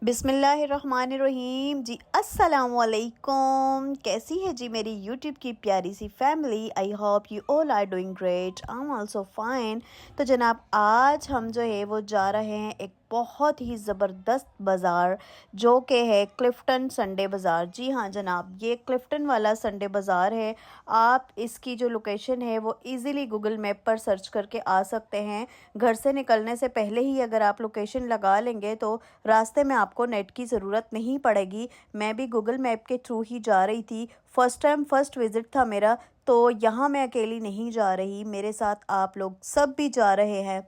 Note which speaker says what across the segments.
Speaker 1: बिस्मिल्लाहिर्रहमानिर्रहीम जी। अस्सलाम वालेकुम। कैसी है जी मेरी यूट्यूब की प्यारी सी family. I hope you all are doing great. I am also fine. तो जनाब आज हम जो है वो जा रहे हैं एक बहुत ही ज़बरदस्त बाज़ार जो कि है क्लिफ्टन संडे बाज़ार। जी हाँ जनाब, ये क्लिफ्टन वाला संडे बाज़ार है। आप इसकी जो लोकेशन है वो इजीली गूगल मैप पर सर्च करके आ सकते हैं। घर से निकलने से पहले ही अगर आप लोकेशन लगा लेंगे तो रास्ते में आपको नेट की ज़रूरत नहीं पड़ेगी। मैं भी गूगल मैप के थ्रू ही जा रही थी। फ़र्स्ट टाइम फ़र्स्ट विज़िट था मेरा, तो यहाँ मैं अकेली नहीं जा रही, मेरे साथ आप लोग सब भी जा रहे हैं।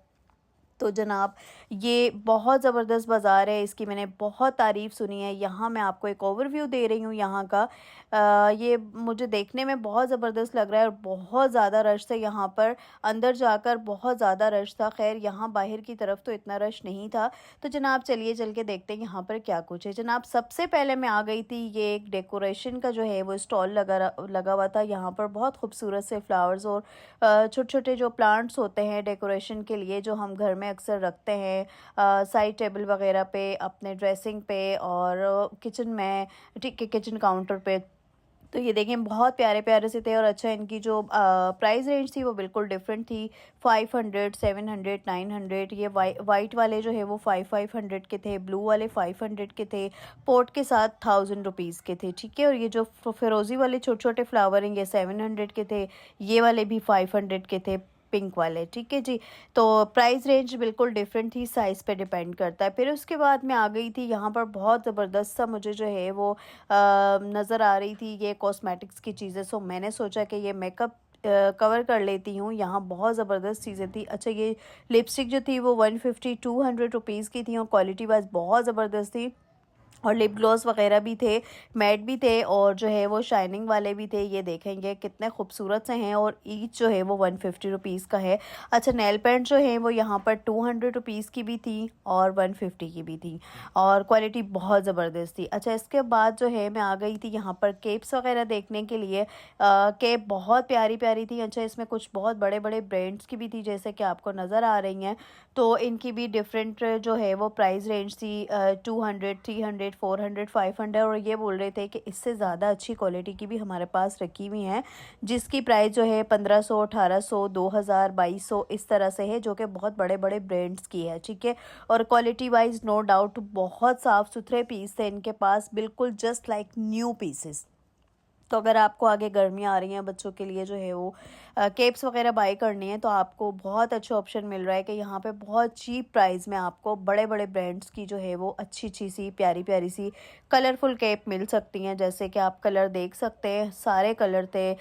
Speaker 1: तो जनाब ये बहुत ज़बरदस्त बाज़ार है, इसकी मैंने बहुत तारीफ़ सुनी है। यहाँ मैं आपको एक ओवरव्यू दे रही हूँ यहाँ का। ये मुझे देखने में बहुत ज़बरदस्त लग रहा है और बहुत ज़्यादा रश था यहाँ पर। अंदर जाकर बहुत ज़्यादा रश था। खैर यहाँ बाहर की तरफ तो इतना रश नहीं था। तो जनाब चलिए चल के देखते हैं यहाँ पर क्या कुछ है। जनाब सबसे पहले मैं आ गई थी, ये एक डेकोरेशन का जो है वो स्टॉल लगा हुआ था। यहाँ पर बहुत खूबसूरत से फ्लावर्स और छोटे छोटे जो प्लांट्स होते हैं डेकोरेशन के लिए, जो हम घर में अक्सर रखते हैं साइड टेबल वगैरह पे, अपने ड्रेसिंग पे और किचन में, ठीक है, किचन काउंटर पे। तो ये देखें बहुत प्यारे प्यारे से थे। और अच्छा इनकी जो प्राइस रेंज थी वो बिल्कुल डिफरेंट थी। 500, 700, 900। ये वाइट वाले जो है वो 500 के थे, ब्लू वाले 500 के थे, पोट के साथ 1000 रुपीज़ के थे, ठीक है। और ये जो फिरोज़ी वाले छोटे छोटे फ्लावर हैं ये 700 के थे, ये वाले भी 500 के थे, पिंक वाले, ठीक है जी। तो प्राइस रेंज बिल्कुल डिफरेंट थी, साइज़ पे डिपेंड करता है। फिर उसके बाद मैं आ गई थी यहाँ पर, बहुत ज़बरदस्त सा मुझे जो है वो नज़र आ रही थी ये कॉस्मेटिक्स की चीज़ें। सो मैंने सोचा कि ये मेकअप कवर कर लेती हूँ। यहाँ बहुत ज़बरदस्त चीज़ें थी। अच्छा ये लिपस्टिक जो थी वो 150-200 रुपीज़ की थी और क्वालिटी वाइज बहुत ज़बरदस्त थी। और लिप ग्लॉस वगैरह भी थे, मैट भी थे और जो है वो शाइनिंग वाले भी थे। ये देखेंगे कितने खूबसूरत से हैं और ईच जो है वो 150 रुपीज़ का है। अच्छा नेल पेंट जो है वो यहाँ पर 200 रुपीज़ की भी थी और 150 की भी थी और क्वालिटी बहुत ज़बरदस्त थी। अच्छा इसके बाद जो है मैं आ गई थी यहाँ पर केप्स वगैरह देखने के लिए। केप बहुत प्यारी प्यारी थी। अच्छा इसमें कुछ बहुत बड़े बड़े ब्रांड्स की भी थी जैसे कि आपको नज़र आ रही हैं। तो इनकी भी डिफरेंट जो है वो प्राइस रेंज थी, 200, 300, 400, 500। और ये बोल रहे थे कि इससे ज़्यादा अच्छी क्वालिटी की भी हमारे पास रखी हुई हैं जिसकी प्राइस जो है 1500, 1800, 2000, 2200 इस तरह से है, जो कि बहुत बड़े बड़े ब्रांड्स की है, ठीक है। और क्वालिटी वाइज नो डाउट बहुत साफ़ सुथरे पीस थे इनके पास, बिल्कुल जस्ट लाइक न्यू पीसेस। तो अगर आपको आगे गर्मियाँ आ रही हैं, बच्चों के लिए जो है वो केप्स वगैरह बाई करनी है, तो आपको बहुत अच्छा ऑप्शन मिल रहा है कि यहाँ पे बहुत चीप प्राइस में आपको बड़े बड़े ब्रांड्स की जो है वो अच्छी अच्छी सी प्यारी प्यारी सी कलरफुल केप मिल सकती हैं। जैसे कि आप कलर देख सकते हैं, सारे कलर थे।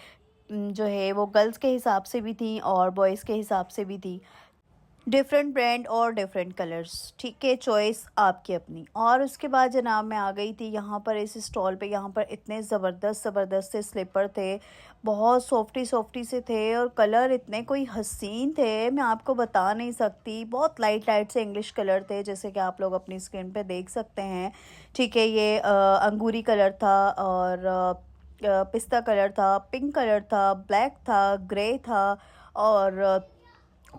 Speaker 1: जो है वो गर्ल्स के हिसाब से भी थी और बॉयज़ के हिसाब से भी थी। डिफरेंट ब्रांड और डिफरेंट कलर्स, ठीक है, चॉइस आपकी अपनी। और उसके बाद जनाब मैं आ गई थी यहाँ पर इस स्टॉल पे। यहाँ पर इतने ज़बरदस्त ज़बरदस्त से स्लीपर थे, बहुत सॉफ्टी सॉफ्टी से थे और कलर इतने कोई हसीन थे, मैं आपको बता नहीं सकती। बहुत लाइट लाइट से इंग्लिश कलर थे जैसे कि आप लोग अपनी स्क्रीन पे देख सकते हैं, ठीक है। ये अंगूरी कलर था और पिस्ता कलर था, पिंक कलर था, ब्लैक था, ग्रे था और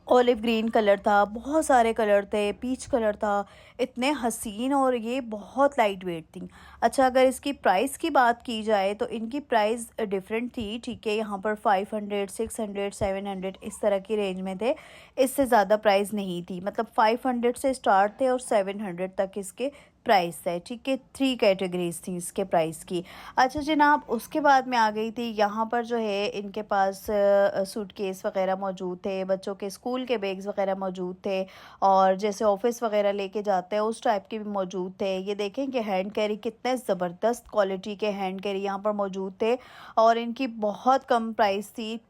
Speaker 1: ऑलिव ग्रीन कलर था। बहुत सारे कलर थे, पीच कलर था, इतने हसीन और ये बहुत लाइट वेट थी। अच्छा अगर इसकी प्राइस की बात की जाए तो इनकी प्राइस डिफरेंट थी, ठीक है। यहाँ पर 500, 600, 700 इस तरह की रेंज में थे, इससे ज़्यादा प्राइस नहीं थी। मतलब 500 से स्टार्ट थे और 700 तक इसके प्राइस है, ठीक है। 3 कैटेगरीज थी इसके प्राइस की। अच्छा जनाब उसके बाद मैं आ गई थी यहाँ पर, जो है इनके पास सूटकेस वगैरह मौजूद थे, बच्चों के स्कूल के बैग्स वगैरह मौजूद थे और जैसे ऑफिस वगैरह लेके जाते हैं उस टाइप के भी मौजूद थे। ये देखें कि हैंड कैरी, कितने ज़बरदस्त क्वालिटी के हैंड कैरी यहाँ पर मौजूद थे और इनकी बहुत कम प्राइस थी।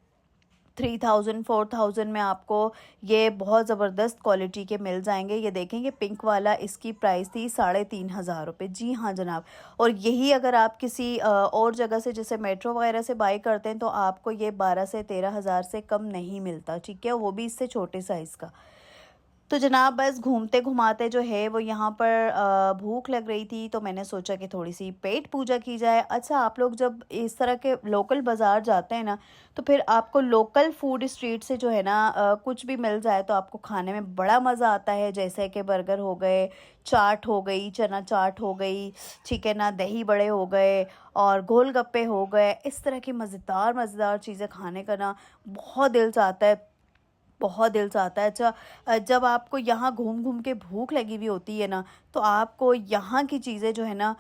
Speaker 1: 3000, 4000 में आपको ये बहुत ज़बरदस्त क्वालिटी के मिल जाएंगे। ये देखेंगे पिंक वाला, इसकी प्राइस थी 3500 रुपये। जी हाँ जनाब। और यही अगर आप किसी और जगह से जैसे मेट्रो वगैरह से बाई करते हैं तो आपको ये 12 से 13 हज़ार से कम नहीं मिलता, ठीक है, वो भी इससे छोटे साइज़ का। तो जनाब बस घूमते घुमाते जो है वो यहाँ पर भूख लग रही थी, तो मैंने सोचा कि थोड़ी सी पेट पूजा की जाए। अच्छा, आप लोग जब इस तरह के लोकल बाज़ार जाते हैं ना, तो फिर आपको लोकल फूड स्ट्रीट से जो है ना कुछ भी मिल जाए तो आपको खाने में बड़ा मज़ा आता है। जैसे कि बर्गर हो गए, चाट हो गई, चना चाट हो गई, ठीक है ना, दही बड़े हो गए और गोलगप्पे हो गए। इस तरह की मज़ेदार मज़ेदार चीज़ें खाने का ना बहुत दिल चाहता है, बहुत दिल चाहता है। अच्छा, जब आपको यहाँ घूम-घूम के भूख लगी हुई होती है ना, तो आपको यहाँ की चीज़ें जो है ना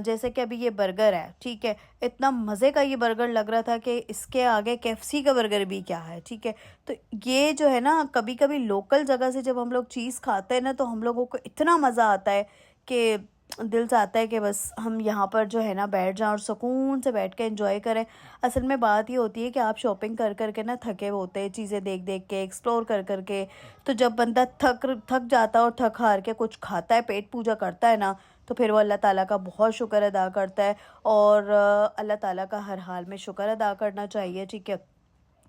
Speaker 1: जैसे कि अभी ये बर्गर है, ठीक है? इतना मज़े का ये बर्गर लग रहा था कि इसके आगे केएफसी का बर्गर भी क्या है, ठीक है? तो ये जो है ना, कभी-कभी लोकल जगह से जब हम लोग चीज़ खाते हैं ना, तो हम लोगों को इतना मज़ा आता है कि दिल चाहता है कि बस हम यहाँ पर जो है ना बैठ जाएँ और सुकून से बैठ के एंजॉय करें। असल में बात ये होती है कि आप शॉपिंग कर कर के ना थके हुए होते हैं, चीज़ें देख देख के, एक्सप्लोर कर कर के। तो जब बंदा थक थक जाता है और थक हार के कुछ खाता है, पेट पूजा करता है ना, तो फिर वो अल्लाह ताला का बहुत शुक्र अदा करता है। और अल्लाह ताला का हर हाल में शुक्र अदा करना चाहिए, ठीक है?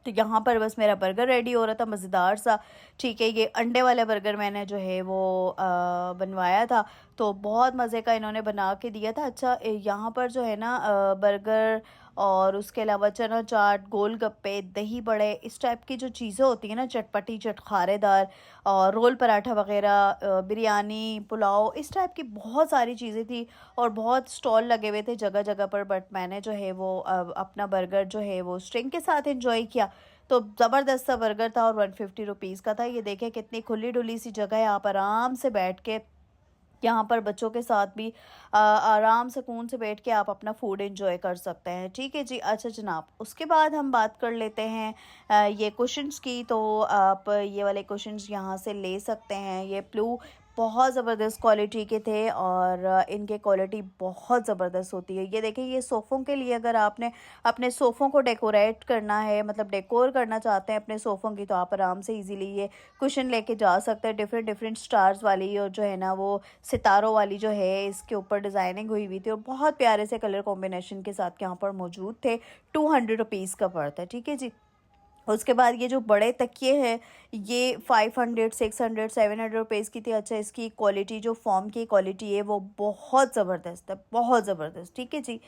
Speaker 1: तो यहाँ पर बस मेरा बर्गर रेडी हो रहा था मज़ेदार सा, ठीक है। ये अंडे वाला बर्गर मैंने जो है वो बनवाया था, तो बहुत मज़े का इन्होंने बना के दिया था। अच्छा, यहाँ पर जो है ना बर्गर और उसके अलावा चना चाट, गोलगप्पे, दही बड़े, इस टाइप की जो चीज़ें होती हैं ना, चटपटी खारेदार, और रोल पराठा वग़ैरह, बिरयानी, पुलाव, इस टाइप की बहुत सारी चीज़ें थी। और बहुत स्टॉल लगे हुए थे जगह जगह पर, बट मैंने जो है वो अपना बर्गर जो है वो स्ट्रिंग के साथ एंजॉय किया। तो ज़बरदस्त सा बर्गर था और 150 रुपीज़ का था। ये देखें कितनी खुली डुली सी जगह है, आप आराम से बैठ के यहाँ पर बच्चों के साथ भी आराम सुकून से बैठ के आप अपना फूड एंजॉय कर सकते हैं, ठीक है जी। अच्छा जनाब, उसके बाद हम बात कर लेते हैं ये कुशन्स की। तो आप ये वाले कुशन्स यहाँ से ले सकते हैं। ये ब्लू बहुत ज़बरदस्त क्वालिटी के थे और इनके क्वालिटी बहुत ज़बरदस्त होती है। ये देखिए, ये सोफ़ों के लिए अगर आपने अपने सोफ़ों को डेकोरेट करना है, मतलब डेकोर करना चाहते हैं अपने सोफ़ों की, तो आप आराम से इजीली ये कुशन लेके जा सकते हैं। डिफरेंट डिफरेंट स्टार्स वाली और जो है ना वो सितारों वाली जो है, इसके ऊपर डिज़ाइनिंग हुई हुई थी और बहुत प्यारे से कलर कॉम्बिनेशन के साथ यहाँ पर मौजूद थे। 200 रुपीज़ का पड़ता है, ठीक है जी। उसके बाद ये जो बड़े तकिए हैं, ये 500, 600, 700 रुपीज़ की थी। अच्छा, इसकी क्वालिटी, जो फॉर्म की क्वालिटी है वो बहुत ज़बरदस्त है, बहुत ज़बरदस्त, ठीक है जी।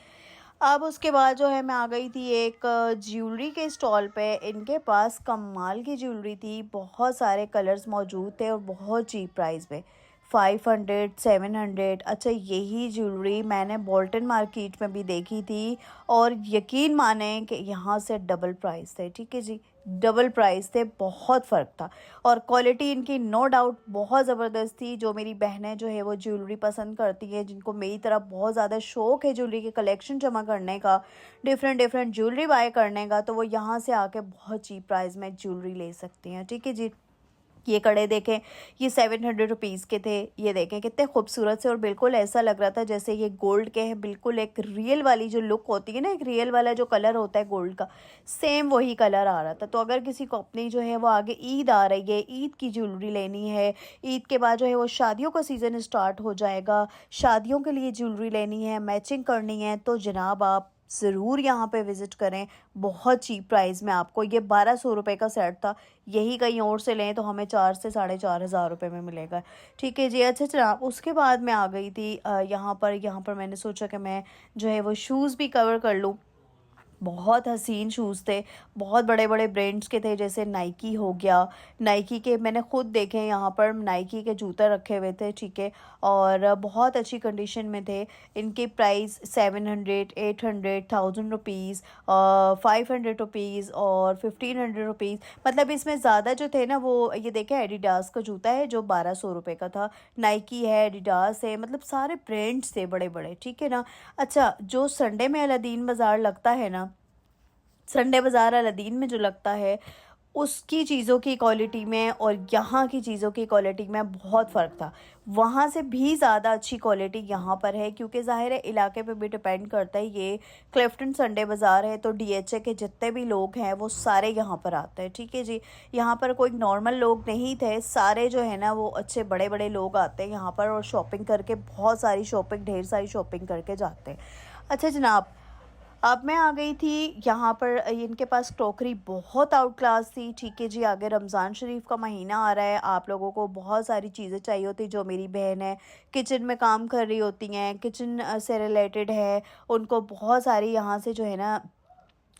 Speaker 1: अब उसके बाद जो है मैं आ गई थी एक ज्वेलरी के स्टॉल पे। इनके पास कमाल की ज्वेलरी थी, बहुत सारे कलर्स मौजूद थे और बहुत चीप प्राइस पे, 500, 700। अच्छा, यही ज्वेलरी मैंने बोल्टन मार्केट में भी देखी थी और यकीन माने कि यहाँ से डबल प्राइस थे, ठीक है जी, डबल प्राइस थे, बहुत फ़र्क था। और क्वालिटी इनकी नो डाउट बहुत ज़बरदस्त थी। जो मेरी बहनें जो है वो ज्वेलरी पसंद करती हैं, जिनको मेरी तरह बहुत ज़्यादा शौक़ है ज्वेलरी के कलेक्शन जमा करने का, डिफरेंट डिफरेंट ज्वेलरी बाय करने का, तो वो यहाँ से आके बहुत चीप प्राइस में ज्वेलरी ले सकती हैं, ठीक है जी। ये कड़े देखें, ये 700 रुपीज़ के थे। ये देखें कितने खूबसूरत से, और बिल्कुल ऐसा लग रहा था जैसे ये गोल्ड के हैं। बिल्कुल एक रियल वाली जो लुक होती है ना, एक रियल वाला जो कलर होता है गोल्ड का, सेम वही कलर आ रहा था। तो अगर किसी को अपनी जो है वो आगे ईद आ रही है, ईद की ज्वेलरी लेनी है, ईद के बाद जो है वो शादियों का सीज़न स्टार्ट हो जाएगा, शादियों के लिए ज्वेलरी लेनी है, मैचिंग करनी है, तो जनाब आप ज़रूर यहाँ पे विज़िट करें। बहुत चीप प्राइस में आपको ये 1200 रुपये का सेट था। यही कहीं और से लें तो हमें 4 से 4,500 रुपये में मिलेगा, ठीक है जी। अच्छा अच्छा, उसके बाद मैं आ गई थी यहाँ पर मैंने सोचा कि मैं जो है वो शूज़ भी कवर कर लूँ। बहुत हसीन शूज़ थे, बहुत बड़े बड़े ब्रांड्स के थे, जैसे नाइकी हो गया। नाइकी के मैंने खुद देखे, यहाँ पर नाइकी के जूते रखे हुए थे, ठीक है, और बहुत अच्छी कंडीशन में थे। इनके प्राइस 700, 800, 1000 रुपीज़, 500 रुपीज़ और 1500 रुपीज़। मतलब इसमें ज़्यादा जो थे ना वो, ये देखें, एडिडास का जूता है जो 1200 रुपये का था, नाइकी है, एडिडास है, मतलब सारे ब्रांड्स थे बड़े बड़े, ठीक है ना। अच्छा, जो संडे में अलादीन बाज़ार लगता है ना, संडे बाज़ार अलादीन में जो लगता है, उसकी चीज़ों की क्वालिटी में और यहाँ की चीज़ों की क्वालिटी में बहुत फ़र्क था। वहाँ से भी ज़्यादा अच्छी क्वालिटी यहाँ पर है, क्योंकि ज़ाहिर है इलाके पे भी डिपेंड करता है। ये क्लिफ्टन संडे बाज़ार है, तो डीएचए के जितने भी लोग हैं वो सारे यहाँ पर आते हैं, ठीक है जी। यहाँ पर कोई नॉर्मल लोग नहीं थे, सारे जो है ना वो अच्छे बड़े बड़े लोग आते हैं यहाँ पर और शॉपिंग करके, बहुत सारी शॉपिंग, ढेर सारी शॉपिंग करके जाते हैं। अच्छा जनाब, अब मैं आ गई थी यहाँ पर। इनके पास क्रॉकरी बहुत आउट क्लास थी। ठीक है जी, आगे रमज़ान शरीफ का महीना आ रहा है, आप लोगों को बहुत सारी चीज़ें चाहिए होती। जो मेरी बहन है किचन में काम कर रही होती हैं, किचन से रिलेटेड है, उनको बहुत सारी यहाँ से जो है ना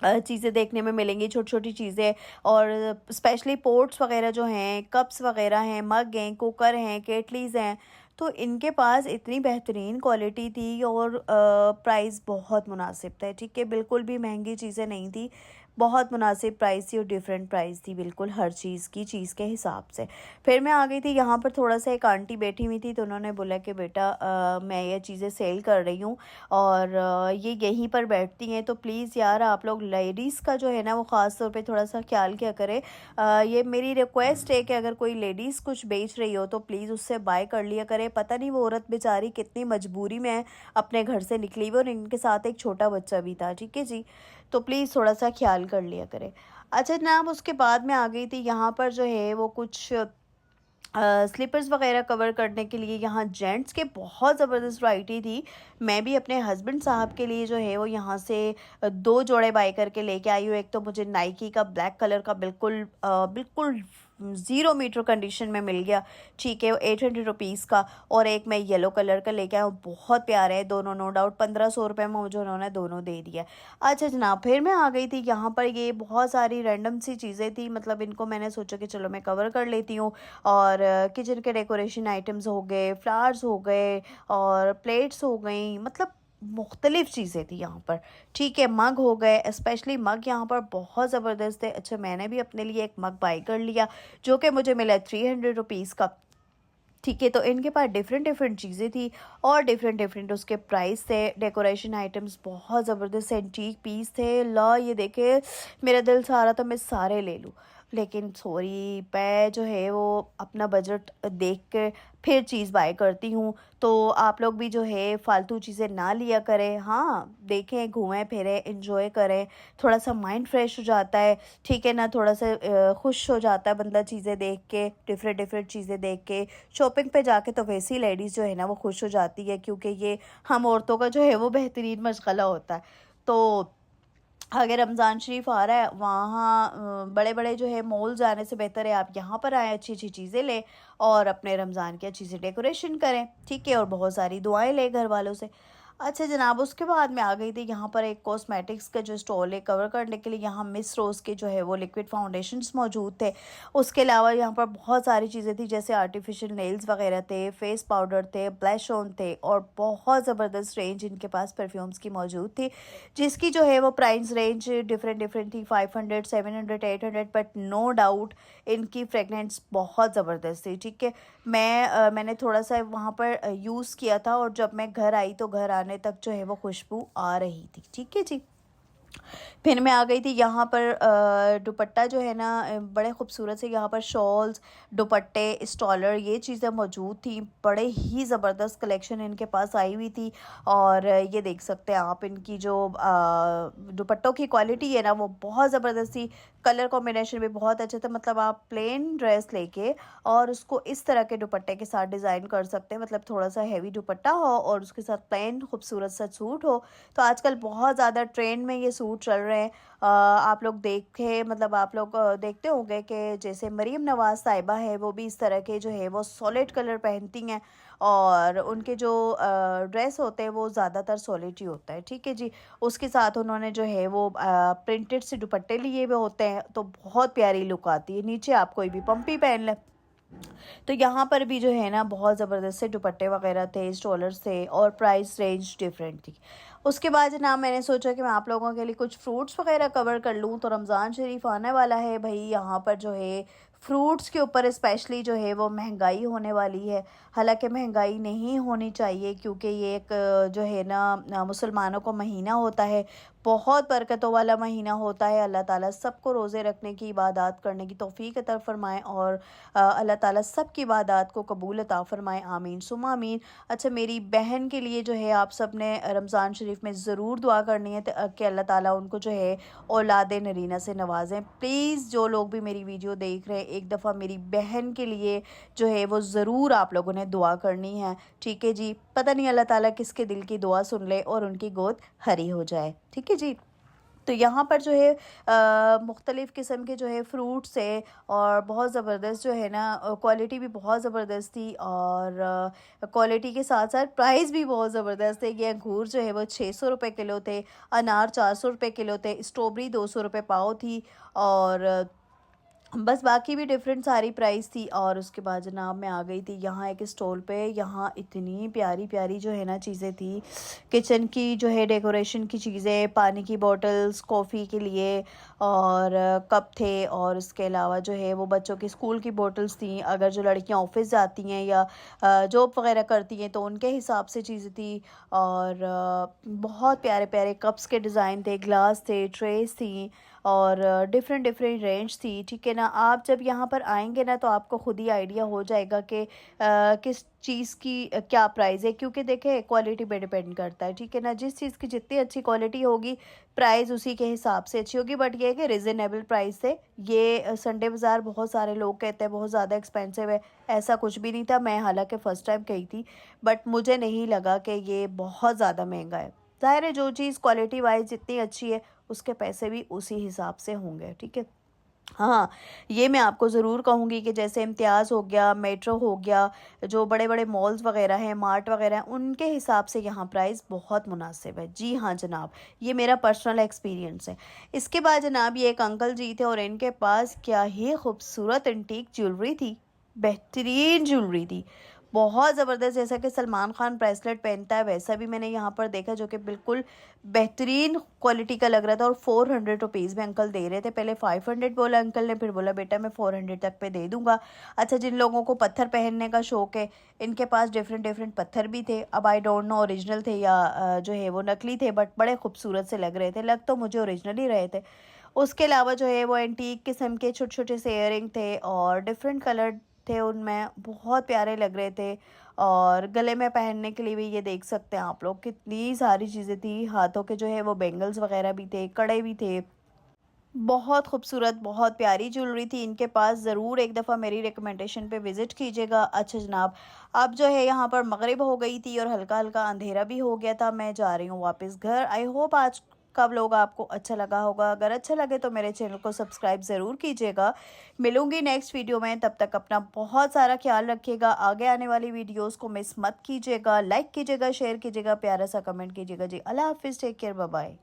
Speaker 1: चीज़ें देखने में मिलेंगी, छोटी छोटी चीज़ें। और स्पेशली पोट्स वगैरह जो हैं, कप्स वगैरह हैं, मग हैं, कुकर हैं, केटलीज़ हैं। तो इनके पास इतनी बेहतरीन क्वालिटी थी और प्राइस बहुत मुनासिब था। ठीक है, बिल्कुल भी महंगी चीज़ें नहीं थी, बहुत मुनासिब प्राइस थी और डिफरेंट प्राइस थी बिल्कुल हर चीज़ की, चीज़ के हिसाब से। फिर मैं आ गई थी यहाँ पर। थोड़ा सा एक आंटी बैठी हुई थी, तो उन्होंने बोला कि बेटा मैं ये चीज़ें सेल कर रही हूँ और ये यहीं पर बैठती हैं, तो प्लीज़ यार आप लोग लेडीज़ का जो है ना वो ख़ास तौर पे थोड़ा सा ख्याल किया करें। ये मेरी रिक्वेस्ट है कि अगर कोई लेडीज़ कुछ बेच रही हो तो प्लीज़ उससे बाय कर लिया करें। पता नहीं वो औरत बेचारी कितनी मजबूरी में है, अपने घर से निकली हुई, और इनके साथ एक छोटा बच्चा भी था। ठीक है जी, तो प्लीज़ थोड़ा सा ख्याल कर लिया करें। अच्छा जनाब, उसके बाद मैं आ गई थी यहाँ पर जो है वो कुछ स्लीपर्स वगैरह कवर करने के लिए। यहाँ जेंट्स के बहुत ज़बरदस्त वैरायटी थी। मैं भी अपने हस्बैंड साहब के लिए जो है वो यहाँ से 2 जोड़े बाय करके लेके आई हूँ। एक तो मुझे नाइकी का ब्लैक कलर का बिल्कुल बिल्कुल 0 मीटर कंडीशन में मिल गया। ठीक है, 800 रुपीज़ का। और एक मैं येलो कलर का लेके आया हूँ, बहुत प्यारे हैं दोनों, नो डाउट 1500 रुपये में मुझे उन्होंने दोनों दे दिया। अच्छा जनाब, फिर मैं आ गई थी यहाँ पर। ये बहुत सारी रैंडम सी चीज़ें थी, मतलब इनको मैंने सोचा कि चलो मैं कवर कर लेती हूँ। और किचन के डेकोरेशन आइटम्स हो गए, फ्लावर्स हो गए और प्लेट्स हो गई, मतलब मुख्तलिफ चीज़ें थी यहाँ पर। ठीक है, मग हो गए, स्पेशली मग यहाँ पर बहुत ज़बरदस्त है। अच्छा, मैंने भी अपने लिए एक मग बाई कर लिया जो कि मुझे मिला 300 रुपीज़ का। ठीक है, तो इनके पास डिफरेंट डिफरेंट चीज़ें थी और डिफरेंट डिफरेंट उसके प्राइस थे। डेकोरेशन आइटम्स बहुत ज़बरदस्त एंटीक पीस थे। ला ये देखे, मेरा दिल चाह रहा था मैं सारे ले लूँ, लेकिन सॉरी मैं जो है वो अपना बजट देख के फिर चीज़ बाय करती हूँ। तो आप लोग भी जो है फालतू चीज़ें ना लिया करें। हाँ, देखें, घूमें फिरें, एंजॉय करें, थोड़ा सा माइंड फ्रेश हो जाता है। ठीक है ना, थोड़ा सा खुश हो जाता है बंदा चीज़ें देख के, डिफरेंट डिफरेंट चीज़ें देख के। शॉपिंग पे जाके तो वैसे ही लेडीज़ जो है ना वो खुश हो जाती है, क्योंकि ये हम औरतों का जो है वो बेहतरीन मशगला होता है। तो अगर रमज़ान शरीफ आ रहा है, वहाँ बड़े बड़े जो है मॉल जाने से बेहतर है आप यहाँ पर आएँ, अच्छी अच्छी चीज़ें लें और अपने रमज़ान की अच्छी सी डेकोरेशन करें। ठीक है, और बहुत सारी दुआएं लें घर वालों से। अच्छा जनाब, उसके बाद मैं आ गई थी यहाँ पर। एक कॉस्मेटिक्स का जो स्टॉल है, कवर करने के लिए यहाँ मिस रोज़ के जो है वो लिक्विड फाउंडेशंस मौजूद थे। उसके अलावा यहाँ पर बहुत सारी चीज़ें थी, जैसे आर्टिफिशियल नेल्स वगैरह थे, फेस पाउडर थे, ब्लश ऑन थे, और बहुत ज़बरदस्त रेंज इनके पास परफ्यूम्स की मौजूद थी, जिसकी जो है वो प्राइस रेंज डिफरेंट डिफरेंट थी, 500, 700, 800। बट नो डाउट इनकी फ्रेगनेंस बहुत ज़बरदस्त थी। ठीक है, मैंने थोड़ा सा वहाँ पर यूज़ किया था, और जब मैं घर आई तो घर आने तक जो है वो खुशबू आ रही थी। ठीक है जी, फिर मैं आ गई थी यहाँ पर। दुपट्टा जो है ना बड़े खूबसूरत से यहाँ पर शॉल्स, दुपट्टे, स्टॉलर, ये चीज़ें मौजूद थी। बड़े ही ज़बरदस्त कलेक्शन इनके पास आई हुई थी। और ये देख सकते हैं आप, इनकी जो दुपट्टों की क्वालिटी है ना वो बहुत ज़बरदस्त थी। कलर कॉम्बिनेशन भी बहुत अच्छा था, मतलब आप प्लेन ड्रेस लेके और उसको इस तरह के दुपट्टे के साथ डिज़ाइन कर सकते हैं, मतलब थोड़ा सा हैवी दुपट्टा हो और उसके साथ प्लेन खूबसूरत सा सूट हो। तो आजकल बहुत ज़्यादा ट्रेंड में ये सूट चल रहे हैं। आप लोग देखे, मतलब आप लोग देखते होंगे कि जैसे मरीम नवाज़ साहिबा है, वो भी इस तरह के जो है वो सॉलिड कलर पहनती हैं, और उनके जो ड्रेस होते हैं वो ज़्यादातर सॉलिड ही होता है। ठीक है जी, उसके साथ उन्होंने जो है वो प्रिंटेड से दुपट्टे लिए हुए होते हैं, तो बहुत प्यारी लुक आती है। नीचे आप कोई भी पम्पी पहन लें। तो यहाँ पर भी जो है ना बहुत ज़बरदस्त से दुपट्टे वगैरह थे, स्टॉलर्स थे, और प्राइस रेंज डिफरेंट थी। उसके बाद जनाब मैंने सोचा कि मैं आप लोगों के लिए कुछ फ्रूट्स वगैरह कवर कर लूँ। तो रमज़ान शरीफ आने वाला है भाई, यहाँ पर जो है फ्रूट्स के ऊपर स्पेशली जो है वो महंगाई होने वाली है। हालांकि महंगाई नहीं होनी चाहिए, क्योंकि ये एक जो है ना मुसलमानों को महीना होता है, बहुत बरकतों वाला महीना होता है। अल्लाह ताला सबको रोज़े रखने की, इबादत करने की तौफीक अता फरमाए, और अल्लाह ताला सब की इबादत को कबूल अता फरमाए, आमीन सुम्मा आमीन। अच्छा, मेरी बहन के लिए जो है आप सब ने रमज़ान शरीफ में ज़रूर दुआ करनी है कि अल्लाह ताला उनको जो है औलाद नरीना से नवाजें। प्लीज़ जो लोग भी मेरी वीडियो देख रहे हैं, एक दफ़ा मेरी बहन के लिए जो है वो ज़रूर आप लोगों ने दुआ करनी है। ठीक है जी, पता नहीं अल्लाह ताला किसके दिल की दुआ सुन ले और उनकी गोद हरी हो जाए। ठीक है। है जी। तो यहाँ पर जो है मुख्तलिफ़ किस्म के जो है फ्रूट्स है, और बहुत ज़बरदस्त जो है ना क्वालिटी भी बहुत ज़बरदस्त थी, और क्वालिटी के साथ साथ प्राइस भी बहुत ज़बरदस्त है। ये अंगूर जो है वो 600 रुपये किलो थे, अनार 400 रुपये किलो थे, स्ट्रॉबेरी 200 रुपये पाव थी, और बस बाकी भी डिफरेंट सारी प्राइस थी। और उसके बाद जनाब मैं आ गई थी यहाँ एक स्टॉल पे। यहाँ इतनी प्यारी प्यारी जो है ना चीज़ें थी, किचन की जो है डेकोरेशन की चीज़ें, पानी की बोतल्स, कॉफ़ी के लिए, और कप थे, और उसके अलावा जो है वो बच्चों की स्कूल की बोतल्स थी, अगर जो लड़कियाँ ऑफिस जाती हैं या जॉब वगैरह करती हैं तो उनके हिसाब से चीज़ें थी। और बहुत प्यारे प्यारे कप्स के डिज़ाइन थे, ग्लास थे, ट्रेस थी, और डिफरेंट डिफरेंट रेंज थी। ठीक है ना, आप जब यहाँ पर आएंगे ना तो आपको खुद ही आइडिया हो जाएगा कि किस चीज़ की क्या प्राइस है, क्योंकि देखें क्वालिटी पे डिपेंड करता है। ठीक है ना, जिस चीज़ की जितनी अच्छी क्वालिटी होगी प्राइस उसी के हिसाब से अच्छी होगी। बट ये है कि रिजनेबल प्राइस है। ये संडे बाज़ार बहुत सारे लोग कहते हैं बहुत ज़्यादा एक्सपेंसिव है, ऐसा कुछ भी नहीं था। मैं हालांकि फ़र्स्ट टाइम गई थी, बट मुझे नहीं लगा कि ये बहुत ज़्यादा महंगा है। ज़ाहिर है जो चीज़ क्वालिटी वाइज जितनी अच्छी है उसके पैसे भी उसी हिसाब से होंगे। ठीक है। हाँ, ये मैं आपको ज़रूर कहूँगी कि जैसे इम्तियाज़ हो गया, मेट्रो हो गया, जो बड़े बड़े मॉल्स वगैरह हैं, मार्ट वगैरह हैं, उनके हिसाब से यहाँ प्राइस बहुत मुनासिब है। जी हाँ जनाब, ये मेरा पर्सनल एक्सपीरियंस है। इसके बाद जनाब ये एक अंकल जी थे, और इनके पास क्या ही खूबसूरत एंटीक ज्वेलरी थी, बेहतरीन ज्वेलरी थी, बहुत ज़बरदस्त। जैसा कि सलमान खान ब्रेसलेट पहनता है वैसा भी मैंने यहाँ पर देखा, जो कि बिल्कुल बेहतरीन क्वालिटी का लग रहा था। और 400 रुपीज़ में अंकल दे रहे थे। पहले 500 बोला अंकल ने, फिर बोला बेटा मैं 400 तक पे दे दूंगा। अच्छा, जिन लोगों को पत्थर पहनने का शौक़ है, इनके पास डिफरेंट डिफरेंट पत्थर भी थे। अब आई डोंट नो ओरिजिनल थे या जो है वो नकली थे, बट बड़े खूबसूरत से लग रहे थे। लग तो मुझे ओरिजिनल ही रहे थे। उसके अलावा जो है वो एंटीक किस्म के छोटे छोटे से इयरिंग थे, और डिफरेंट कलर थे, उनमें बहुत प्यारे लग रहे थे। और गले में पहनने के लिए भी ये देख सकते हैं आप लोग, कितनी सारी चीज़ें थी। हाथों के जो है वो बेंगल्स वगैरह भी थे, कड़े भी थे, बहुत खूबसूरत बहुत प्यारी ज्वेलरी थी इनके पास। ज़रूर एक दफ़ा मेरी रिकमेंडेशन पे विज़िट कीजिएगा। अच्छा जनाब, अब जो है यहाँ पर मगरिब हो गई थी और हल्का हल्का अंधेरा भी हो गया था। मैं जा रही हूँ वापस घर। आई होप आज का व्लॉग आपको अच्छा लगा होगा। अगर अच्छा लगे तो मेरे चैनल को सब्सक्राइब ज़रूर कीजिएगा। मिलूंगी नेक्स्ट वीडियो में, तब तक अपना बहुत सारा ख्याल रखिएगा। आगे आने वाली वीडियोज़ को मिस मत कीजिएगा। लाइक कीजिएगा, शेयर कीजिएगा, प्यारा सा कमेंट कीजिएगा। जी अल्लाह हाफिज़, टेक केयर, बाय बाय।